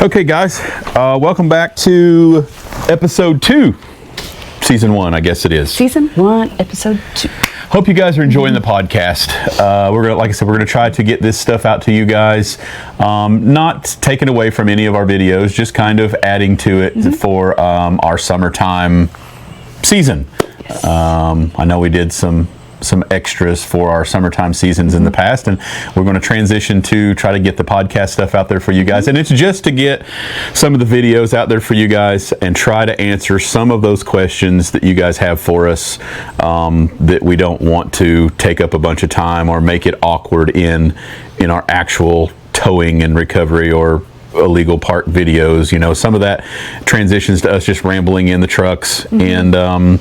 Okay, guys, welcome back to episode 2, season 1, I guess it is. Season 1, episode 2. Hope you guys are enjoying the podcast. We're gonna, like I said, we're gonna try to get this stuff out to you guys, not taken away from any of our videos, just kind of adding to it for our summertime season. Yes. I know we did some extras for our summertime seasons in the past, and we're going to transition to try to get the podcast stuff out there for you guys. And it's just to get some of the videos out there for you guys and try to answer some of those questions that you guys have for us, that we don't want to take up a bunch of time or make it awkward in our actual towing and recovery or illegal park videos. You know, some of that transitions to us just rambling in the trucks, and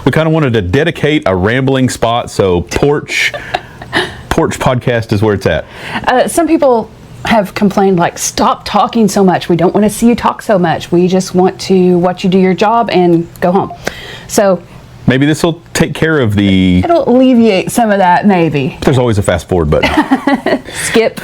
we kind of wanted to dedicate a rambling spot, so Porch podcast is where it's at. Some people have complained, like, stop talking so much. We don't want to see you talk so much. We just want to watch you do your job and go home. So maybe this will take care of the... It'll alleviate some of that, maybe. There's always a fast forward button. Skip.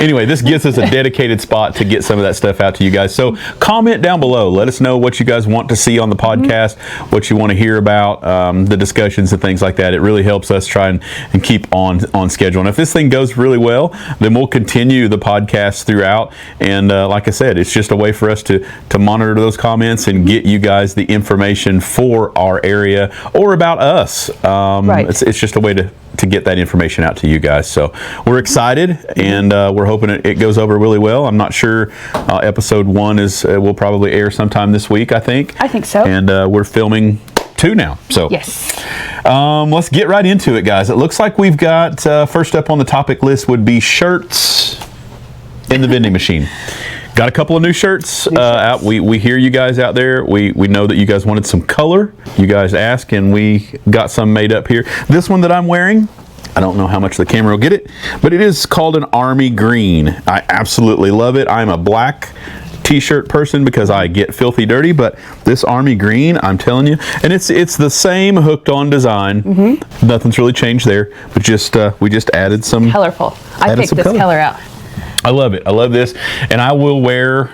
Anyway, this gives us a dedicated spot to get some of that stuff out to you guys. So comment down below. Let us know what you guys want to see on the podcast, what you want to hear about, the discussions and things like that. It really helps us try and keep on schedule. And if this thing goes really well, then we'll continue the podcast throughout. And like I said, it's just a way for us to monitor those comments and get you guys the information for our area or about us. Right. It's just a way to get that information out to you guys. So we're excited, and we're hoping it goes over really well. I'm not sure. Episode 1 will probably air sometime this week, I think. I think so. And we're filming 2 now. So yes. Let's get right into it, guys. It looks like we've got first up on the topic list would be shirts in the vending machine. Got a couple of new shirts out. We hear you guys out there. We know that you guys wanted some color. You guys asked, and we got some made up here. This one that I'm wearing, I don't know how much the camera will get it, but it is called an army green. I absolutely love it. I'm a black t-shirt person because I get filthy dirty, but this army green, I'm telling you, and it's the same hooked on design. Nothing's really changed there, but just we just added some Colorful. I picked this color out. I love it. I love this, and I will wear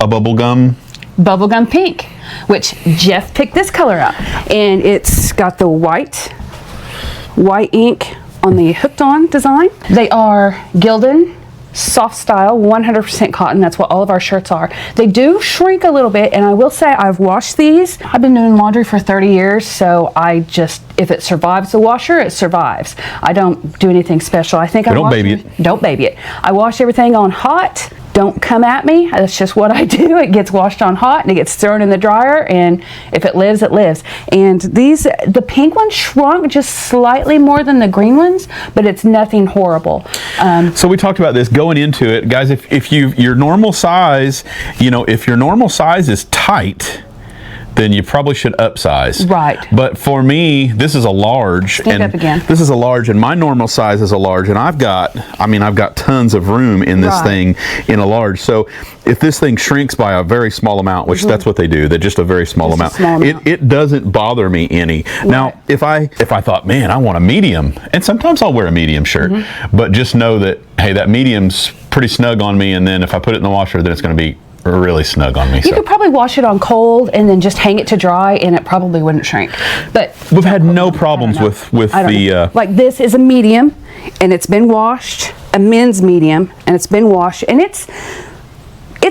a bubblegum Pink, which Jeff picked this color out, and it's got the white ink on the hooked on design. They are Gildan soft style, 100% cotton. That's what all of our shirts are. They do shrink a little bit, and I will say I've washed these. I've been doing laundry for 30 years, so if it survives the washer, it survives. I don't do anything special. I think don't baby it. Don't baby it. I wash everything on hot. Don't come at me. That's just what I do. It gets washed on hot and it gets thrown in the dryer, and if it lives, it lives. And the pink one shrunk just slightly more than the green ones, but it's nothing horrible. So we talked about this going into it, guys. If your normal size, if your normal size is tight, then you probably should upsize. Right. But for me, this is a large. Stand up again. This is a large, and my normal size is a large, and I've got tons of room in this thing in a large. So if this thing shrinks by a very small amount, which that's what they do, they're just a very small amount. It doesn't bother me any. Right. Now, if I thought, man, I want a medium, and sometimes I'll wear a medium shirt, but just know that, hey, that medium's pretty snug on me, and then if I put it in the washer, then it's going to be really snug on me. You could probably wash it on cold and then just hang it to dry, and it probably wouldn't shrink. But we've had no problems with the like this is a medium, and it's been washed, a men's medium, and it's been washed, and it's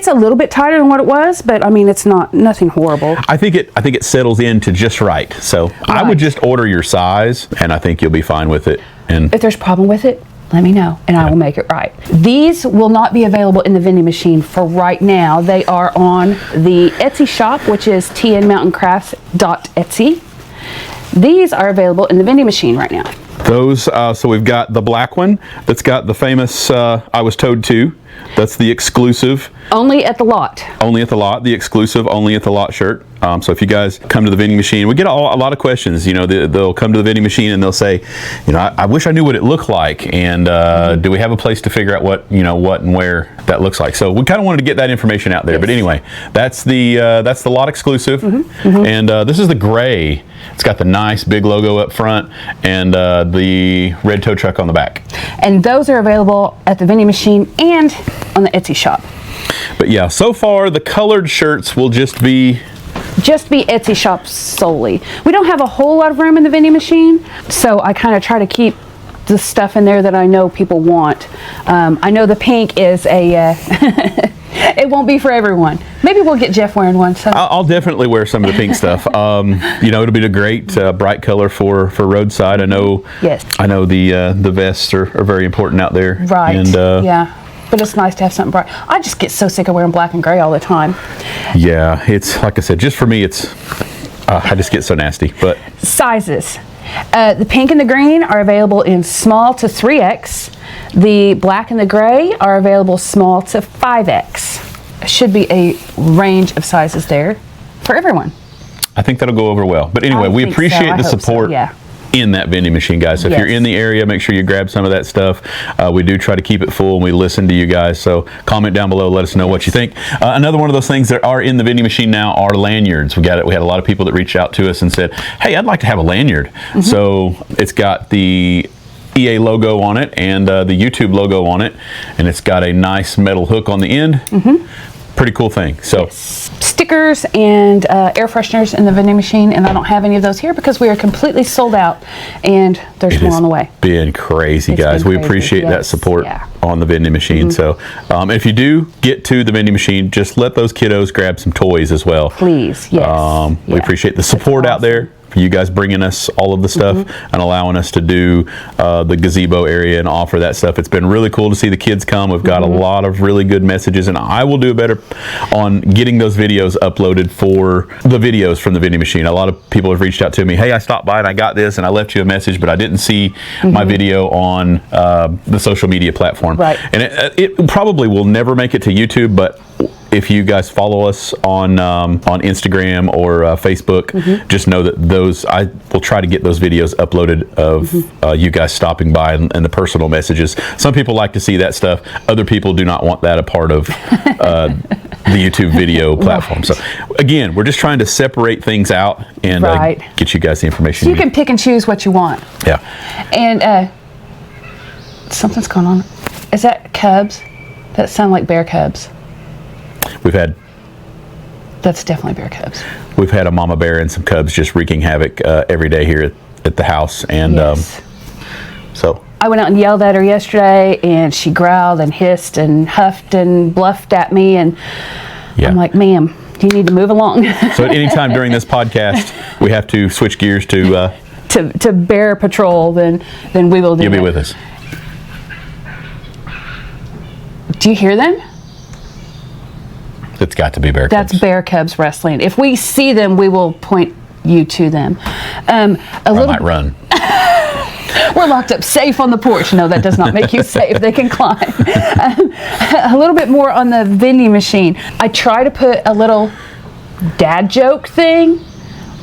a little bit tighter than what it was, but I mean, it's nothing horrible. I think it settles into just right. So I would just order your size, and I think you'll be fine with it. And if there's a problem with it, let me know, and I will make it right. These will not be available in the vending machine for right now. They are on the Etsy shop, which is tnmountaincrafts.etsy. These are available in the vending machine right now. Those, so we've got the black one that's got the famous I Was Towed To. That's the exclusive. Only at the lot. Only at the lot. The exclusive only at the lot shirt. So if you guys come to the vending machine, we get a lot of questions. You know, they'll come to the vending machine and they'll say, you know, I wish I knew what it looked like, and do we have a place to figure out what and where that looks like? So we kind of wanted to get that information out there. Yes. But anyway, that's the lot exclusive, and this is the gray. It's got the nice big logo up front and the red tow truck on the back. And those are available at the vending machine and on the Etsy shop. But yeah, so far the colored shirts will just be Etsy shop solely. We don't have a whole lot of room in the vending machine, so I kind of try to keep the stuff in there that I know people want. I know the pink is a it won't be for everyone. Maybe we'll get Jeff wearing one. So I'll definitely wear some of the pink stuff. You know, it'll be a great bright color for roadside. I know. Yes. I know the vests are very important out there. Right. And yeah. But it's nice to have something bright. I just get so sick of wearing black and gray all the time. Yeah, it's like I said, just for me, it's I just get so nasty. But sizes. The pink and the green are available in small to 3X. The black and the gray are available small to 5X. Should be a range of sizes there for everyone. I think that'll go over well. But anyway, we appreciate the support. Yeah. In that vending machine, guys. So if you're in the area, make sure you grab some of that stuff. We do try to keep it full, and we listen to you guys. So comment down below, let us know what you think. Another one of those things that are in the vending machine now are lanyards. We had a lot of people that reached out to us and said, hey, I'd like to have a lanyard. So it's got the EA logo on it and the YouTube logo on it, and it's got a nice metal hook on the end. Pretty cool thing. So stickers and air fresheners in the vending machine, and I don't have any of those here because we are completely sold out, and there's more on the way. Been crazy, guys. We appreciate that support on the vending machine. So if you do get to the vending machine, just let those kiddos grab some toys as well, please. Yes. We appreciate the support out there. For you guys bringing us all of the stuff and allowing us to do the gazebo area and offer that stuff. It's been really cool to see the kids come. We've got a lot of really good messages, and I will do better on getting those videos uploaded for the videos from the vending machine. A lot of people have reached out to me, hey, I stopped by and I got this and I left you a message, but I didn't see my video on the social media platform. Right. And it probably will never make it to YouTube, but if you guys follow us on Instagram or Facebook, just know that I will try to get those videos uploaded of you guys stopping by and the personal messages. Some people like to see that stuff. Other people do not want that a part of the YouTube video platform. So again, we're just trying to separate things out and get you guys the information. So you can pick and choose what you want. Yeah. And something's going on. Is that cubs? That sound like bear cubs. That's definitely bear cubs. We've had a mama bear and some cubs just wreaking havoc every day here at the house, and so I went out and yelled at her yesterday, and she growled and hissed and huffed and bluffed at me, and I'm like, ma'am, you need to move along. So at any time during this podcast, we have to switch gears to bear patrol, then we will do. You'll be with us. Do you hear them? It's got to be bear cubs. That's bear cubs wrestling. If we see them, we will point you to them. I might run. We're locked up safe on the porch. No, that does not make you safe. They can climb. A little bit more on the vending machine. I try to put a little dad joke thing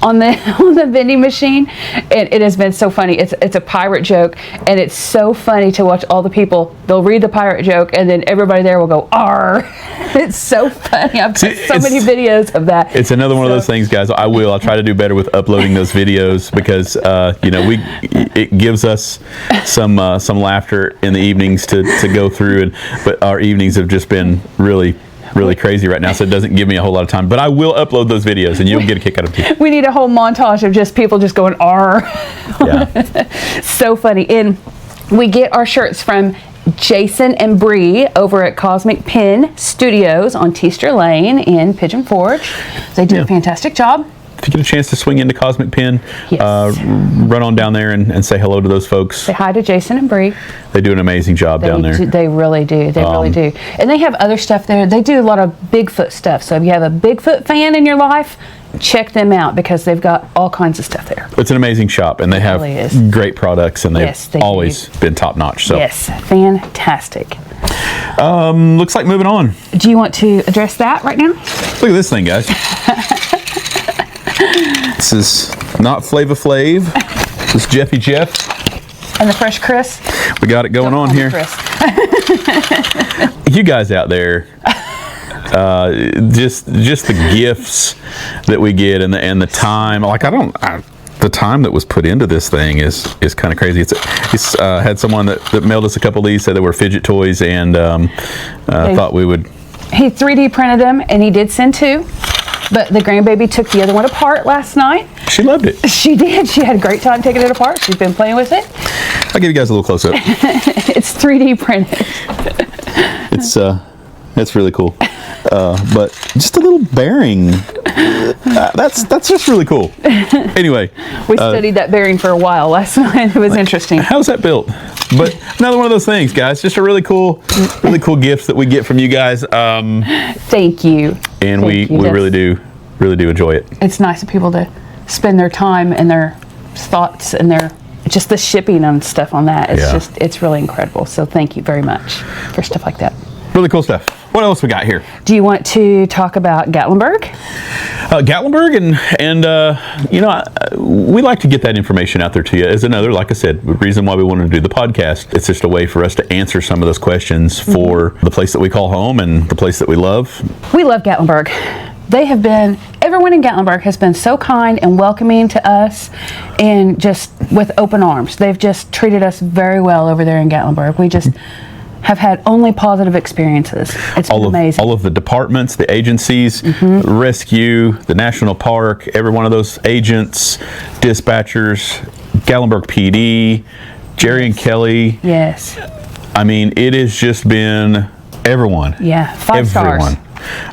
on the vending machine, and it has been so funny. It's a pirate joke, and it's so funny to watch all the people. They'll read the pirate joke, and then everybody there will go "arr." It's so funny. I've got so many videos of that. It's another one of those things, guys. I'll try to do better with uploading those videos because it gives us some laughter in the evenings to go through, but our evenings have just been really crazy right now, so it doesn't give me a whole lot of time, but I will upload those videos and you'll get a kick out of it. We need a whole montage of just people just going "arr." So funny. And we get our shirts from Jason and Bree over at Cosmic Pen Studios on Teaster Lane in Pigeon Forge. They do a fantastic job. If you get a chance to swing into Cosmic Pen, run on down there and say hello to those folks. Say hi to Jason and Bree. They do an amazing job down there. They really do. They really do. And they have other stuff there. They do a lot of Bigfoot stuff. So if you have a Bigfoot fan in your life, check them out because they've got all kinds of stuff there. It's an amazing shop, and they have great products, and they've always been top notch. So yes, fantastic. Looks like moving on. Do you want to address that right now? Look at this thing, guys. This is not Flava Flav. This is Jeffy Jeff. And the Fresh Chris. We got it going on here. You guys out there, just the gifts that we get and the time. Like the time that was put into this thing is kind of crazy. It's had someone that mailed us a couple of these, said they were fidget toys, and thought we would. He 3D printed them, and he did send 2. But the grandbaby took the other one apart last night. She loved it. She did. She had a great time taking it apart. She's been playing with it. I'll give you guys a little close up. It's 3D printed. It's really cool. But just a little bearing. That's just really cool. Anyway, we studied that bearing for a while last night. It was interesting. How's that built? But another one of those things, guys. Just a really cool gifts that we get from you guys. Thank you. And we really do enjoy it. It's nice of people to spend their time and their thoughts and their just the shipping and stuff on that. It's it's really incredible. So thank you very much for stuff like that. Really cool stuff. What else we got here? Do you want to talk about Gatlinburg? Gatlinburg, and we like to get that information out there to you. As another, like I said, the reason why we wanted to do the podcast. It's just a way for us to answer some of those questions for the place that we call home and the place that we love. We love Gatlinburg. Everyone in Gatlinburg has been so kind and welcoming to us, and just with open arms. They've just treated us very well over there in Gatlinburg. We just have had only positive experiences. It's been amazing. All of the departments, the agencies, rescue, the national park, every one of those agents, dispatchers, Gatlinburg PD, Jerry and Kelly. Yes. I mean, it has just been everyone. Yeah, 5 stars.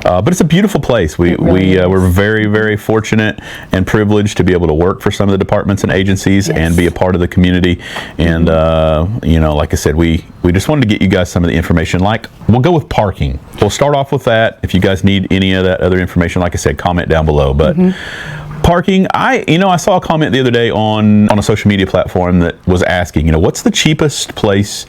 But it's a beautiful place. We're very, very fortunate and privileged to be able to work for some of the departments and agencies and be a part of the community. And like I said, we just wanted to get you guys some of the information. Like, we'll go with parking. We'll start off with that. If you guys need any of that other information, like I said, comment down below. But parking, I saw a comment the other day on a social media platform that was asking, what's the cheapest place,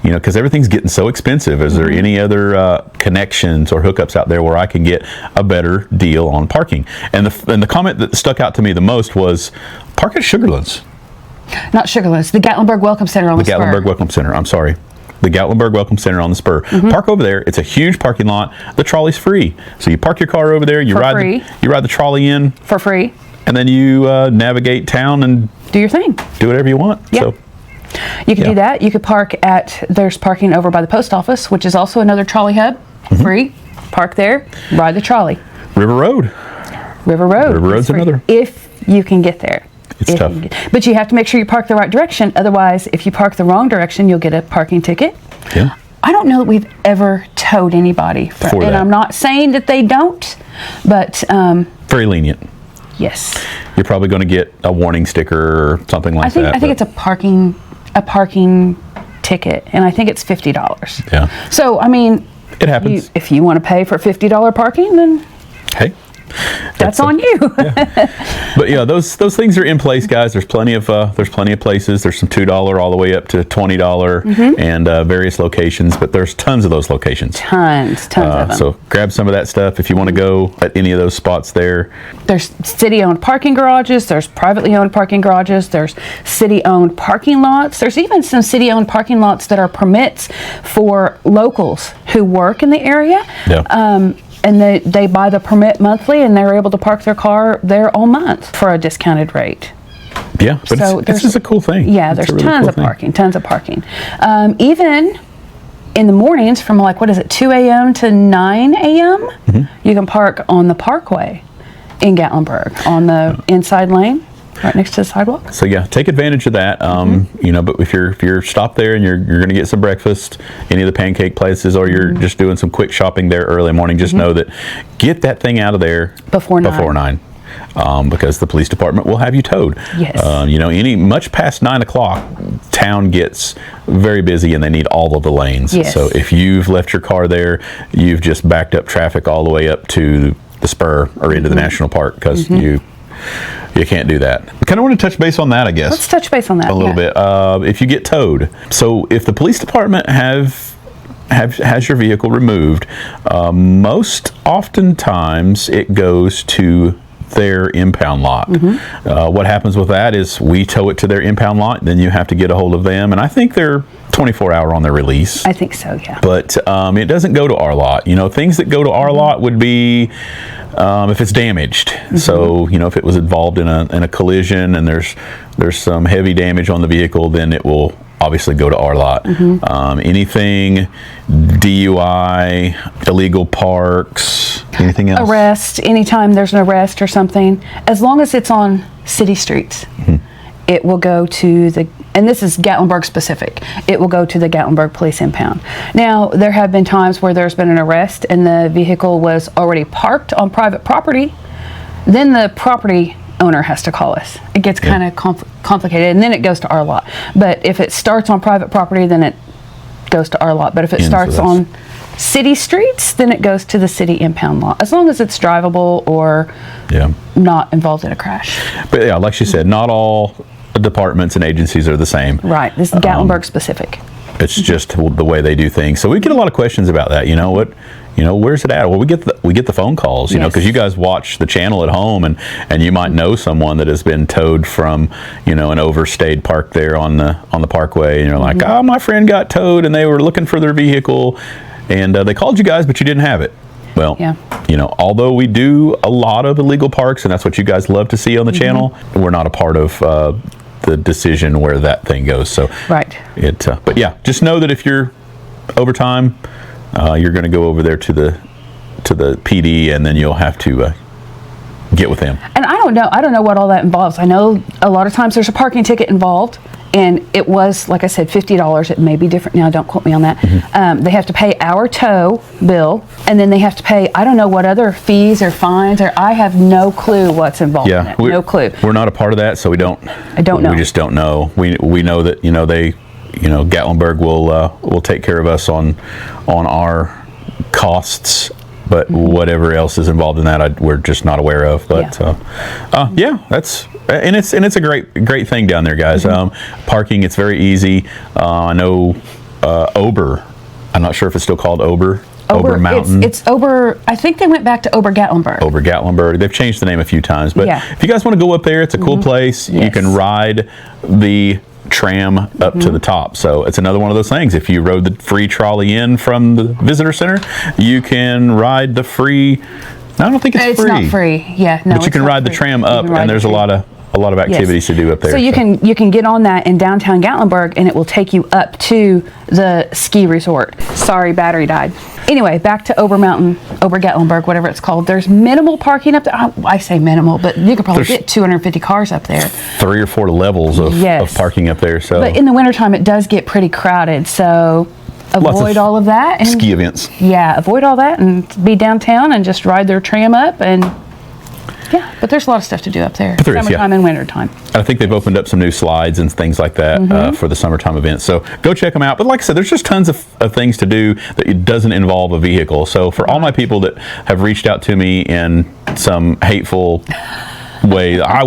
because everything's getting so expensive. Is there any other connections or hookups out there where I can get a better deal on parking? And the comment that stuck out to me the most was, park at Sugarlands. Not Sugarlands, the Gatlinburg Welcome Center on the spur. The Gatlinburg Welcome Center, I'm sorry. The Gatlinburg Welcome Center on the spur. Park over there. It's a huge parking lot. The trolley's free. So you park your car over there, you ride the trolley in. For free. And then you navigate town and do your thing. Do whatever you want. Yeah. So you can do that. You could park there's parking over by the post office, which is also another trolley hub. Free. Park there, ride the trolley. River Road. River Road's another. If you can get there. It's tough. But you have to make sure you park the right direction. Otherwise, if you park the wrong direction, you'll get a parking ticket. Yeah. I don't know that we've ever towed anybody. And I'm not saying that they don't, but... very lenient. Yes. You're probably going to get a warning sticker or something like that. I think it's a parking ticket, and I think it's $50. Yeah. So, I mean... It happens. If you want to pay for $50 parking, then... Hey. That's on you. But yeah, those things are in place, guys. There's plenty of places. There's some $2 all the way up to $20 and various locations. But there's tons of those locations. Tons of them. So grab some of that stuff if you want to go at any of those spots there. There's city-owned parking garages. There's privately owned parking garages. There's city-owned parking lots. There's even some city-owned parking lots that are permits for locals who work in the area. Yeah. And they buy the permit monthly, and they're able to park their car there all month for a discounted rate. Yeah, but it's just a cool thing. Yeah, there's tons of parking. Even in the mornings from 2 a.m. to 9 a.m., you can park on the parkway in Gatlinburg on the inside lane. Right next to the sidewalk. So yeah, take advantage of that. But if you're stopped there and you're going to get some breakfast, any of the pancake places, or you're just doing some quick shopping there early morning, just know that get that thing out of there before 9. Because the police department will have you towed. Yes. Much past 9 o'clock, town gets very busy and they need all of the lanes. Yes. So if you've left your car there, you've just backed up traffic all the way up to the spur or into the national park because you can't do that. I kind of want to touch base on that, I guess. Let's touch base on that a little bit. If you get towed, so if the police department has your vehicle removed, most oftentimes it goes to their impound lot. What happens with that is we tow it to their impound lot, then you have to get a hold of them, and I think they're 24-hour on their release. I think so, yeah. But it doesn't go to our lot. You know, things that go to our lot would be if it's damaged. So, you know, if it was involved in a collision and there's some heavy damage on the vehicle, then it will obviously go to our lot. Anything DUI, illegal parks, anything else? Arrest, anytime there's an arrest or something, as long as it's on city streets, it will go to the, and this is Gatlinburg specific, it will go to the Gatlinburg Police Impound. Now, there have been times where there's been an arrest and the vehicle was already parked on private property, then the property owner has to call us. It gets kind of complicated, and then it goes to our lot. But if it starts on private property, then it goes to our lot. But if it starts on city streets, then it goes to the city impound lot, as long as it's drivable or not involved in a crash. But yeah, like she said, not all departments and agencies are the same. Right. This is Gatlinburg specific. It's just the way they do things. So we get a lot of questions about that. You know what? You know, where's it at? Well, we get the phone calls. You know, because you guys watch the channel at home, and you might know someone that has been towed from, you know, an overstayed park there on the parkway, and you're like, oh, my friend got towed, and they were looking for their vehicle, and they called you guys, but you didn't have it. Well, you know, although we do a lot of illegal parks, and that's what you guys love to see on the channel, we're not a part of the decision where that thing goes. So but yeah, just know that if you're overtime, you're going to go over there to the PD, and then you'll have to get with them. And I don't know what all that involves. I know a lot of times there's a parking ticket involved, and it was, like I said, $50. It may be different now, don't quote me on that. They have to pay our tow bill, and then they have to pay, I don't know what other fees or fines, or I have no clue what's involved in it. No clue. We're not a part of that, so we don't know. We just don't know. We know that, you know, Gatlinburg will take care of us on our costs, but whatever else is involved in that, we're just not aware of. But that's it's a great thing down there, guys. Parking, it's very easy. I know Ober. I'm not sure if it's still called Ober. Ober Mountain. It's Ober. I think they went back to Ober Gatlinburg. Ober Gatlinburg. They've changed the name a few times, but if you guys want to go up there, it's a cool place. You can ride the tram up to the top. So it's another one of those things. If you rode the free trolley in from the visitor center, you can ride the free. I don't think it's free. It's not free. Yeah, no. But you can ride the tram up, and there's a lot of activities to do up there. So you can get on that in downtown Gatlinburg, and it will take you up to the ski resort. Sorry, battery died. Anyway, back to Ober Gatlinburg, whatever it's called. There's minimal parking up there. I say minimal, but you could probably get 250 cars up there. 3 or 4 levels of parking up there. So, but in the wintertime, it does get pretty crowded. So avoid all of that. And ski events. Yeah, avoid all that and be downtown and just ride their tram up and. Yeah, but there's a lot of stuff to do up there. Summertime and wintertime. I think they've opened up some new slides and things like that for the summertime events. So go check them out. But like I said, there's just tons of things to do that it doesn't involve a vehicle. So for all my people that have reached out to me in some hateful way, I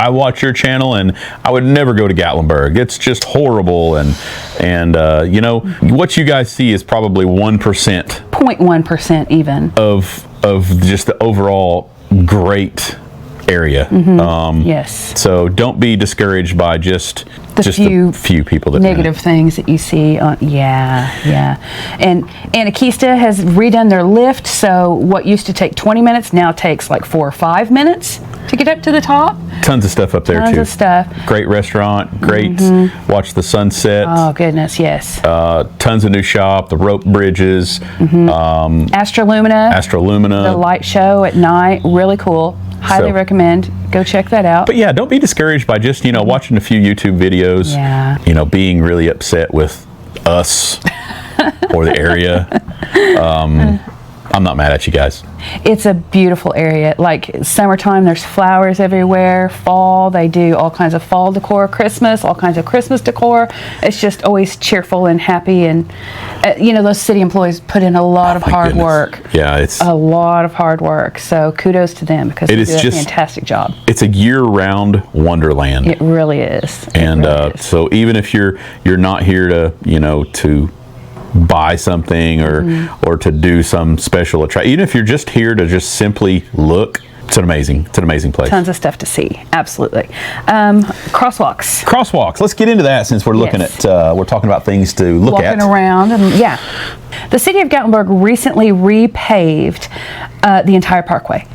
watch your channel and I would never go to Gatlinburg. It's just horrible. And you know, what you guys see is probably 1%. 0.1% even. Of just the overall great area. Yes. So don't be discouraged by just the few people that negative things that you see on. And Acoustic has redone their lift, so what used to take 20 minutes now takes like 4 or 5 minutes to get up to the top. Tons of stuff up there too. Tons of stuff. Great restaurant, great watch the sunset. Oh goodness, yes. Tons of new shop, the rope bridges, Astrolumina, the light show at night, really cool. Highly recommend. Go check that out. But yeah, don't be discouraged by just, watching a few YouTube videos, being really upset with us or the area. I'm not mad at you guys. It's a beautiful area. Like summertime, there's flowers everywhere. Fall, they do all kinds of fall decor. Christmas, all kinds of Christmas decor. It's just always cheerful and happy. And, those city employees put in a lot of hard work. Yeah, it's a lot of hard work. So kudos to them because they do a fantastic job. It's a year-round wonderland. It really is. So even if you're not here to, to buy something or to do some special attraction, even if you're just here to just simply look, It's an amazing place. Tons of stuff to see. Absolutely. Crosswalks. Crosswalks. Let's get into that since we're looking at, we're talking about things to look at. Walking around, and the city of Gatlinburg recently repaved the entire parkway,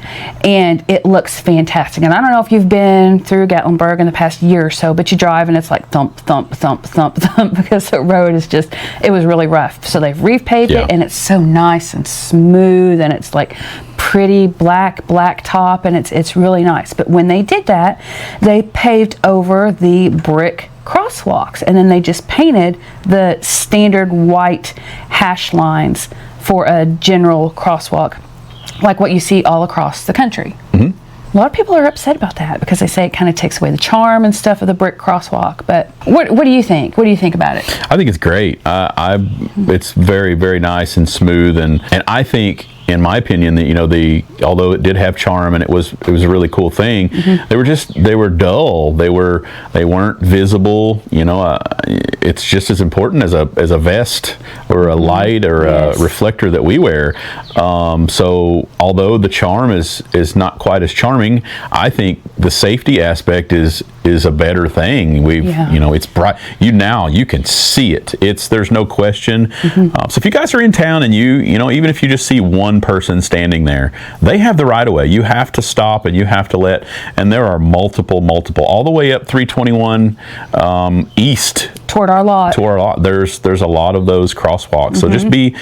and it looks fantastic. And I don't know if you've been through Gatlinburg in the past year or so, but you drive and it's like thump, thump, thump, thump, thump, because the road is just, it was really rough. So they've repaved it, and it's so nice and smooth, and it's like pretty black top, and it's really nice. But when they did that, they paved over the brick crosswalks, and then they just painted the standard white hash lines for a general crosswalk, like what you see all across the country. A lot of people are upset about that because they say it kind of takes away the charm and stuff of the brick crosswalk. But what do you think? What do you think about it? I think it's great. It's very, very nice and smooth, and I think, in my opinion, that although it did have charm and it was a really cool thing, they were dull. They weren't visible. It's just as important as a vest or a light or a reflector that we wear. So although the charm is not quite as charming, I think the safety aspect is a better thing. It's bright. You can see it. There's no question. So if you guys are in town and even if you just see one person standing there, they have the right of way. You have to stop and you have to and there are multiple all the way up 321 east toward our lot. There's a lot of those crosswalks. So just be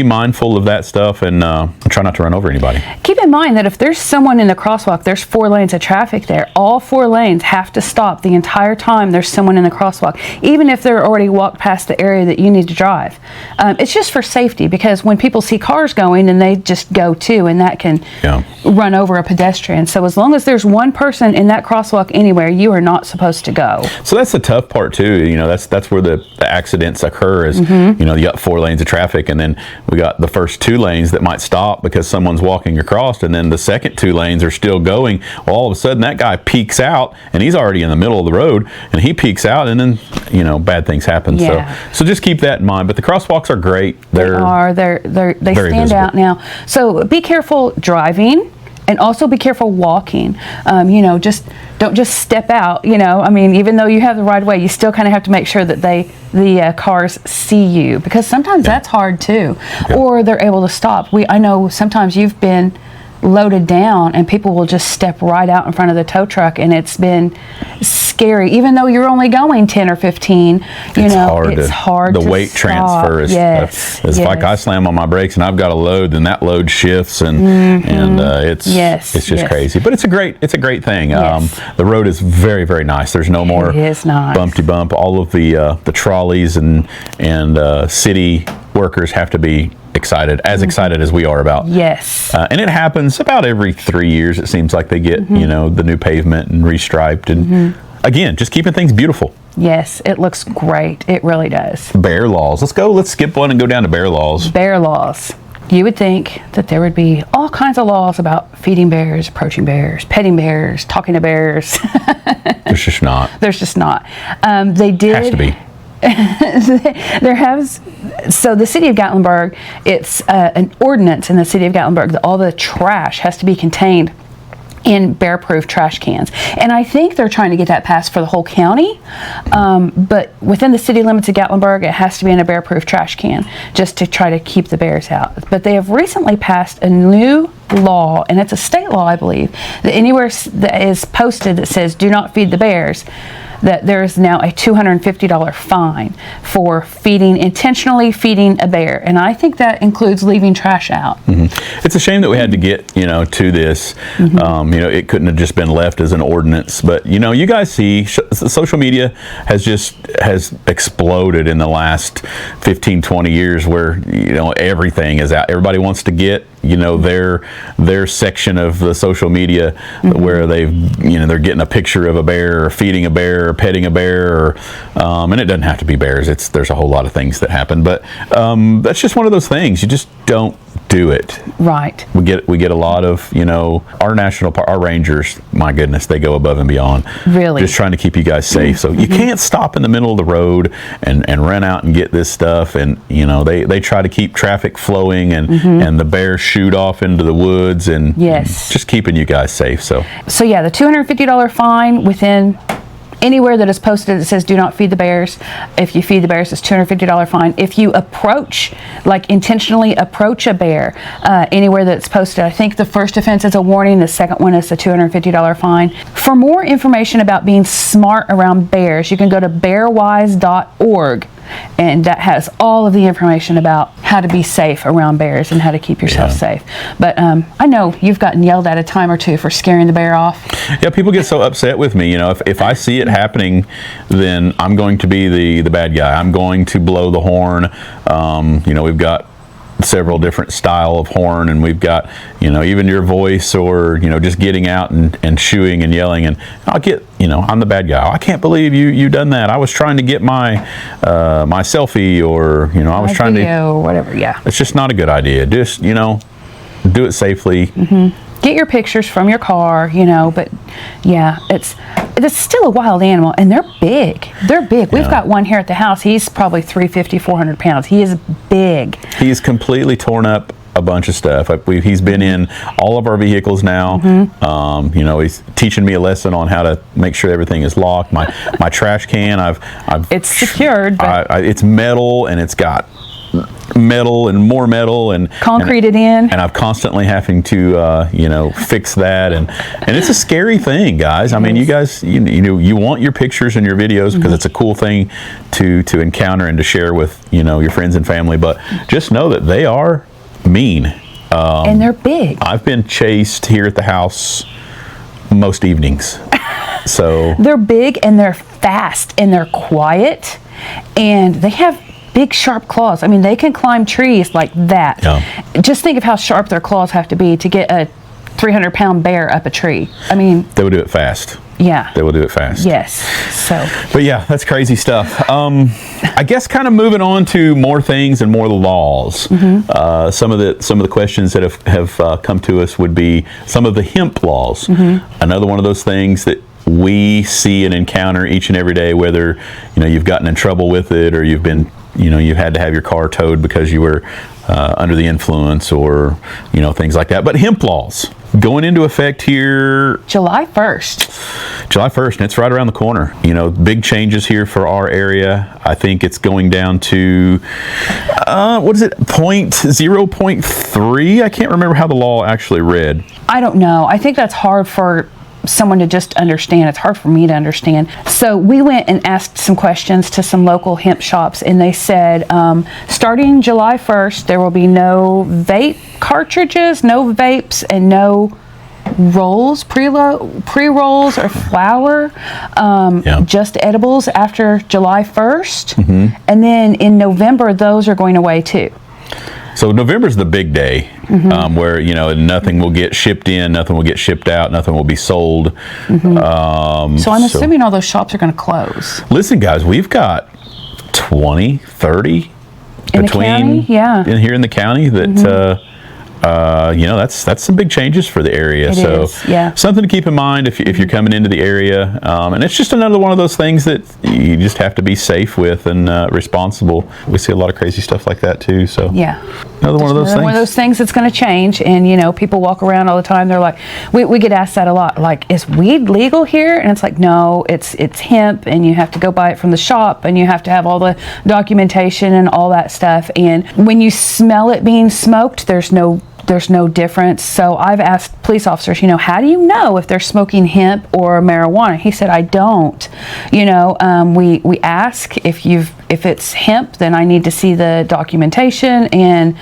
mindful of that stuff and try not to run over anybody. Keep in mind that if there's someone in the crosswalk, there's 4 lanes of traffic there. All 4 lanes have to stop the entire time there's someone in the crosswalk, even if they're already walked past the area that you need to drive. It's just for safety, because when people see cars going, and they just go too, and that can run over a pedestrian. So as long as there's one person in that crosswalk anywhere, you are not supposed to go. So that's the tough part too. That's where the accidents occur is, you got 4 lanes of traffic, and then we got the first 2 lanes that might stop because someone's walking across, and then the second 2 lanes are still going. Well, all of a sudden that guy peeks out, and he's already in the middle of the road, and he peeks out, and then bad things happen. So just keep that in mind. But the crosswalks are great. They stand visible out now. So be careful driving, and also be careful walking. Just don't just step out. Even though you have the right of way, you still kind of have to make sure that the cars see you, because sometimes that's hard too, or they're able to stop. I know sometimes you've been loaded down and people will just step right out in front of the tow truck, and it's been scary. Even though you're only going 10 or 15, it's hard the to weight stop. Transfer is like I slam on my brakes and I've got a load, then that load shifts, and it's just crazy. But it's a great thing. The road is very, very nice. There's no more bumpty bump. All of the trolleys and city workers have to be excited as we are about. And it happens about every 3 years. It seems like they get the new pavement and restriped, and again, just keeping things beautiful. Yes, it looks great. It really does. Bear laws. Let's skip one and go down to bear laws. Bear laws. You would think that there would be all kinds of laws about feeding bears, approaching bears, petting bears, talking to bears. There's just not. They did. Has to be. So the city of Gatlinburg, it's an ordinance in the city of Gatlinburg that all the trash has to be contained in bear-proof trash cans. And I think they're trying to get that passed for the whole county, but within the city limits of Gatlinburg, it has to be in a bear-proof trash can, just to try to keep the bears out. But they have recently passed a new law, and it's a state law, I believe, that anywhere that is posted that says "do not feed the bears," that there is now a $250 fine for intentionally feeding a bear. And I think that includes leaving trash out. It's a shame that we had to get, to this. It couldn't have just been left as an ordinance. But, you guys see, social media has exploded in the last 15, 20 years where, everything is out. Everybody wants to get, their section of the social media where they're getting a picture of a bear or feeding a bear or petting a bear, and it doesn't have to be bears. There's a whole lot of things that happen, but that's just one of those things. You just don't do it. Right. We get a lot of, our rangers, my goodness, they go above and beyond. Really? Just trying to keep you guys safe. So you can't stop in the middle of the road and run out and get this stuff. And, they try to keep traffic flowing and the bears shoot off into the woods and yes, just keeping you guys safe. So yeah, the $250 fine within anywhere that is posted that says do not feed the bears. If you feed the bears, it's $250 fine. If you intentionally approach a bear, anywhere that's posted, I think the first offense is a warning, the second one is a $250 fine. For more information about being smart around bears, you can go to bearwise.org. And that has all of the information about how to be safe around bears and how to keep yourself safe. But I know you've gotten yelled at a time or two for scaring the bear off. Yeah, people get so upset with me. If I see it happening, then I'm going to be the bad guy. I'm going to blow the horn. We've got several different style of horn, and we've got even your voice, or just getting out and shooing and yelling, and I'll get I'm the bad guy. I can't believe you done that. I was trying to get my my selfie, or I was trying to or whatever. Yeah, it's just not a good idea. Just do it safely. Get your pictures from your car, but yeah, it's still a wild animal, and they're big. We've got one here at the house. He's probably 350, 400 pounds. He is big. He's completely torn up a bunch of stuff. He's been in all of our vehicles now. He's teaching me a lesson on how to make sure everything is locked. My trash can, it's secured, but it's metal, and it's got metal and more metal and concreted in, and I'm constantly having to fix that, and it's a scary thing, guys. I mean, you guys you want your pictures and your videos because it's a cool thing to encounter and to share with your friends and family, but just know that they are mean, and they're big. I've been chased here at the house most evenings. So they're big, and they're fast, and they're quiet, and they have big sharp claws. I mean, they can climb trees like that. Yeah. Just think of how sharp their claws have to be to get a 300-pound bear up a tree. I mean, they will do it fast. Yeah, they will do it fast. Yes. So, but yeah, that's crazy stuff. I guess kind of moving on to more things and more laws. Some of the questions that have come to us would be some of the hemp laws. Another one of those things that we see and encounter each and every day, whether you've gotten in trouble with it, or you've been you had to have your car towed because you were under the influence, or things like that. But hemp laws going into effect here July 1st, and it's right around the corner. Big changes here for our area. I think it's going down to what is it, 0.3? I can't remember how the law actually read. I don't know. I think that's hard for someone to just understand. It's hard for me to understand. So we went and asked some questions to some local hemp shops, and they said starting July 1st there will be no vape cartridges, no vapes, and no rolls, pre-rolls or flour, just edibles after July 1st. And then in November those are going away too. So November's the big day, where nothing will get shipped in, nothing will get shipped out, nothing will be sold. So I'm assuming all those shops are going to close. Listen, guys, we've got 20, 30 in between in here in the county that that's some big changes for the area. It is. Something to keep in mind if you're coming into the area, and it's just another one of those things that you just have to be safe with and responsible. We see a lot of crazy stuff like that too. So another one of those things. One of those things that's going to change, and people walk around all the time. They're like, we get asked that a lot. Like, is weed legal here? And it's like, no, it's hemp, and you have to go buy it from the shop, and you have to have all the documentation and all that stuff. And when you smell it being smoked, there's no difference. So I've asked police officers, how do you know if they're smoking hemp or marijuana? He said, I don't. We ask if it's hemp, then I need to see the documentation, and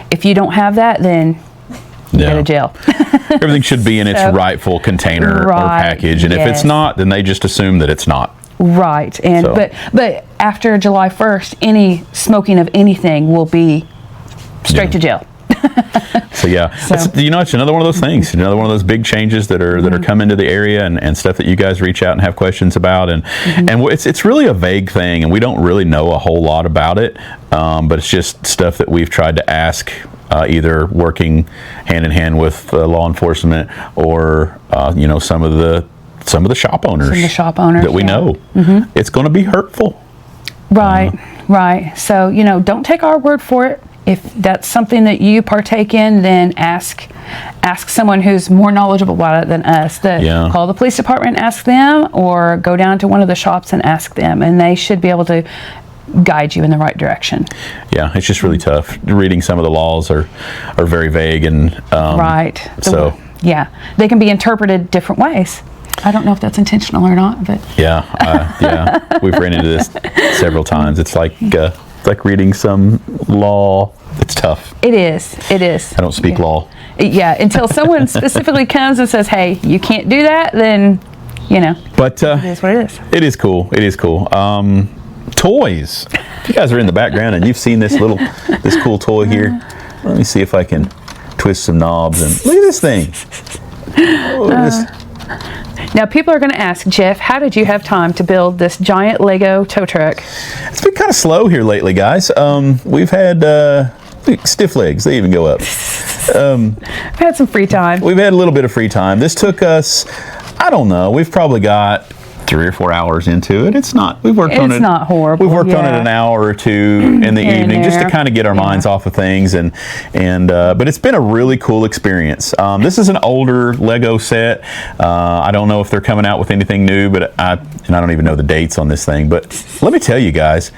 if you don't have that, then you go to jail. Everything should be in its rightful container or package, and if it's not, then they just assume that it's not. Right. And but after July 1st, any smoking of anything will be straight to jail. So it's another one of those things, another one of those big changes that are coming to the area, and stuff that you guys reach out and have questions about, and it's really a vague thing, and we don't really know a whole lot about it, but it's just stuff that we've tried to ask either working hand in hand with law enforcement or some of the shop owners. Some of the shop owners that we know. It's going to be hurtful. Right, right. So, don't take our word for it. If that's something that you partake in, then ask someone who's more knowledgeable about it than us. Call the police department and ask them, or go down to one of the shops and ask them, and they should be able to guide you in the right direction. Yeah, it's just really tough. Reading some of the laws are very vague, and right. They can be interpreted different ways. I don't know if that's intentional or not, but we've ran into this several times. It's like reading some law. It's tough. It is. I don't speak law. Yeah, until someone specifically comes and says, "Hey, you can't do that," then But it is what it is. It is cool. Toys. If you guys are in the background and you've seen this cool toy here, let me see if I can twist some knobs and look at this thing. Now, people are going to ask, Jeff, how did you have time to build this giant Lego tow truck? It's been kind of slow here lately, guys. We've had stiff legs. They even go up. We've had some free time. We've had a little bit of free time. This took us, I don't know, we've probably got 3 or 4 hours into it. It's not. We've worked on it. It's not horrible. We've worked on it an hour or two in the evening just to kind of get our minds off of things, but it's been a really cool experience. This is an older Lego set. I don't know if they're coming out with anything new, but I don't even know the dates on this thing. But let me tell you guys,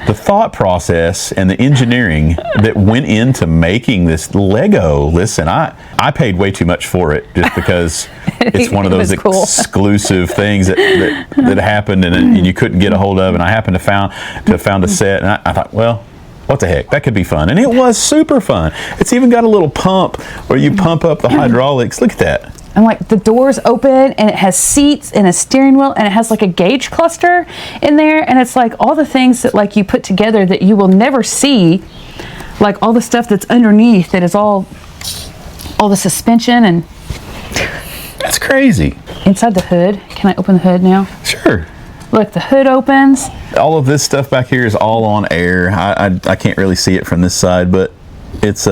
the thought process and the engineering that went into making this Lego. Listen, I paid way too much for it just because it's one of those exclusive things that happened and you couldn't get a hold of, and I happened to have found a set, and I thought, well, what the heck, that could be fun. And it was super fun. It's even got a little pump where you pump up the hydraulics. Look at that. And like the doors open, and it has seats and a steering wheel, and it has like a gauge cluster in there, and it's like all the things that like you put together that you will never see, like all the stuff that's underneath that is all the suspension and that's crazy. Inside the hood. Can I open the hood now? Sure. Look, the hood opens. All of this stuff back here is all on air. I can't really see it from this side, but it's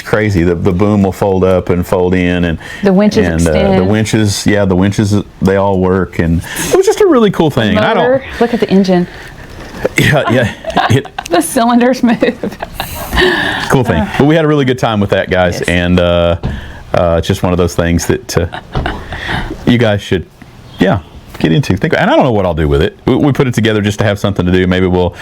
crazy. The boom will fold up and fold in, and the winches extend. The winches they all work, and it was just a really cool thing. Motor, look at the engine. Yeah. The cylinders move. Cool thing. But we had a really good time with that, guys, and it's just one of those things that you guys should, get into. And I don't know what I'll do with it. We put it together just to have something to do. Maybe we'll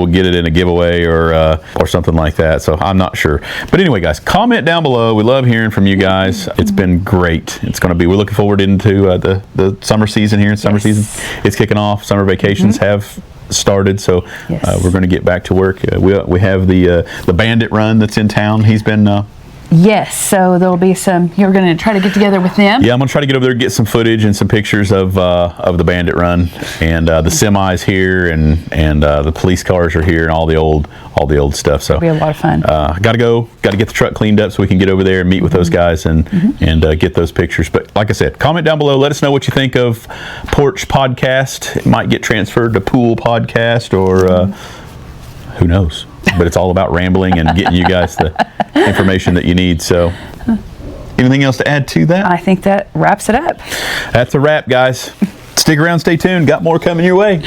get it in a giveaway or something like that. So I'm not sure. But anyway, guys, comment down below. We love hearing from you guys. It's been great. We're looking forward into the summer season here. Summer season, it's kicking off. Summer vacations have started, so we're going to get back to work. We have the bandit run that's in town. He's been yes, so there'll be some. You're going to try to get together with them. Yeah, I'm going to try to get over there and get some footage and some pictures of the bandit run, and the semis here, and the police cars are here, and all the old stuff. So it'll be a lot of fun. Got to get the truck cleaned up so we can get over there and meet with those guys and get those pictures. But like I said, comment down below. Let us know what you think of Porch Podcast. It might get transferred to Pool Podcast, or who knows. But it's all about rambling and getting you guys the information that you need. So anything else to add to that? I think that wraps it up. That's a wrap, guys. Stick around, stay tuned. Got more coming your way.